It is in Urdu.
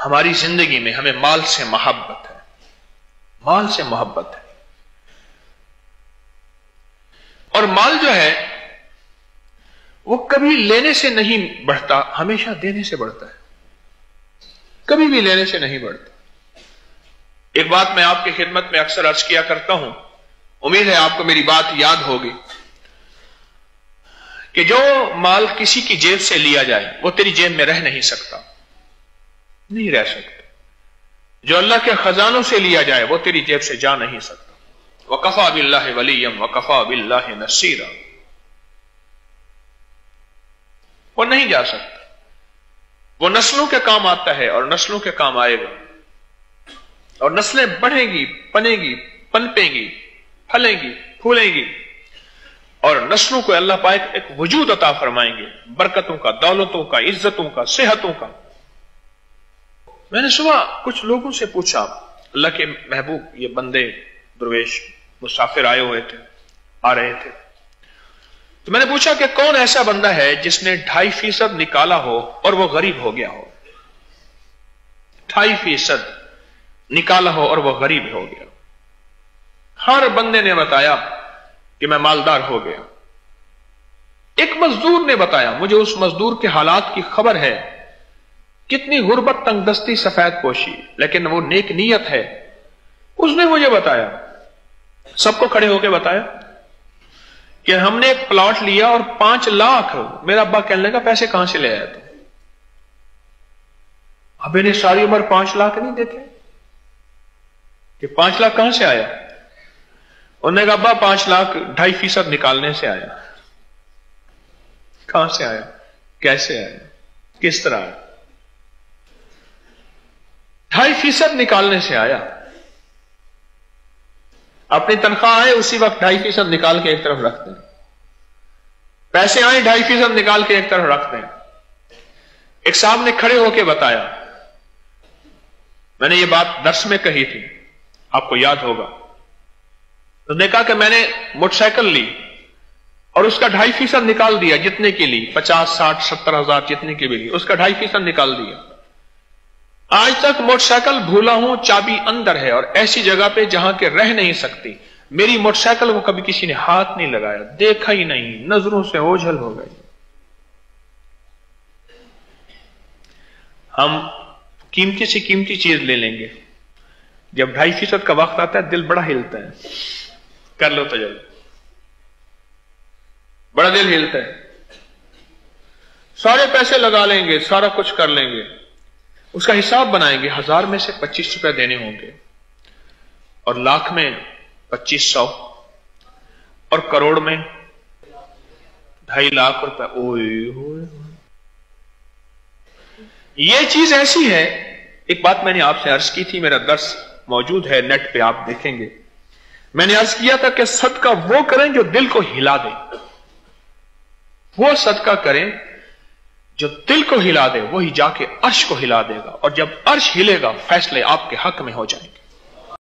ہماری زندگی میں ہمیں مال سے محبت ہے، مال سے محبت ہے، اور مال جو ہے وہ کبھی لینے سے نہیں بڑھتا، ہمیشہ دینے سے بڑھتا ہے، کبھی بھی لینے سے نہیں بڑھتا۔ ایک بات میں آپ کی خدمت میں اکثر عرض کیا کرتا ہوں، امید ہے آپ کو میری بات یاد ہوگی، کہ جو مال کسی کی جیب سے لیا جائے وہ تیری جیب میں رہ نہیں سکتا، نہیں رہ سکتا۔ جو اللہ کے خزانوں سے لیا جائے وہ تیری جیب سے جا نہیں سکتا۔ وَكَفَى بِاللَّهِ وَلِيًّا وَكَفَى بِاللَّهِ نَصِيرًا، وہ نہیں جا سکتا، وہ نسلوں کے کام آتا ہے اور نسلوں کے کام آئے گا، اور نسلیں بڑھیں گی، پنیں گی، پنپیں گی، پھلیں گی، پھولیں گی، اور نسلوں کو اللہ پاک ایک وجود عطا فرمائیں گے، برکتوں کا، دولتوں کا، عزتوں کا، صحتوں کا۔ میں نے صبح کچھ لوگوں سے پوچھا، اللہ کے محبوب یہ بندے درویش مسافر آئے ہوئے تھے، آ رہے تھے، تو میں نے پوچھا کہ کون ایسا بندہ ہے جس نے 2.5% نکالا ہو اور وہ غریب ہو گیا ہو؟ 2.5% نکالا ہو اور وہ غریب ہو گیا۔ ہر بندے نے بتایا کہ میں مالدار ہو گیا۔ ایک مزدور نے بتایا، مجھے اس مزدور کے حالات کی خبر ہے، کتنی غربت، تنگ دستی، سفید پوشی، لیکن وہ نیک نیت ہے۔ اس نے مجھے بتایا، سب کو کھڑے ہو کے بتایا کہ ہم نے ایک پلاٹ لیا اور 5 لاکھ، میرا ابا کہنے لگا پیسے کہاں سے لے آیا تو؟ ابے نے ساری عمر 5 لاکھ نہیں دیکھے کہ 5 لاکھ کہاں سے آیا؟ انہوں نے کہا ابا 5 لاکھ 2.5% نکالنے سے آیا۔ کہاں سے آیا؟ کیسے آیا؟ کس طرح آیا؟ 2.5% نکالنے سے آیا۔ اپنی تنخواہ آئے اسی وقت 2.5% نکال کے ایک طرف رکھتے ہیں، پیسے آئے 2.5% نکال کے ایک طرف رکھتے ہیں۔ ایک صاحب نے کھڑے ہو کے بتایا، میں نے یہ بات درس میں کہی تھی، آپ کو یاد ہوگا۔ اس نے کہا کہ میں نے موٹر سائیکل لی اور اس کا 2.5% نکال دیا، جتنے کی لی، 50، 60، 70 ہزار جتنے کی بھی لی، اس کا 2.5% نکال دیا۔ آج تک موٹر سائیکل بھولا ہوں، چابی اندر ہے، اور ایسی جگہ پہ جہاں کے رہ نہیں سکتی، میری موٹر سائیکل کو کبھی کسی نے ہاتھ نہیں لگایا، دیکھا ہی نہیں، نظروں سے اوجھل ہو گئی۔ ہم قیمتی سے قیمتی چیز لے لیں گے، جب 2.5% کا وقت آتا ہے دل بڑا ہلتا ہے، کر لو تجربہ، بڑا دل ہلتا ہے۔ سارے پیسے لگا لیں گے، سارا کچھ کر لیں گے، اس کا حساب بنائیں گے، 1000 میں سے 25 روپے دینے ہوں گے، اور لاکھ میں 2500، اور کروڑ میں 2.5 لاکھ روپے۔ اوئے ہوئے، یہ چیز ایسی ہے۔ ایک بات میں نے آپ سے عرض کی تھی، میرا درس موجود ہے نیٹ پہ، آپ دیکھیں گے۔ میں نے عرض کیا تھا کہ صدقہ وہ کریں جو دل کو ہلا دے، وہ صدقہ کریں جو دل کو ہلا دے، وہی جا کے عرش کو ہلا دے گا، اور جب عرش ہلے گا فیصلے آپ کے حق میں ہو جائیں گے۔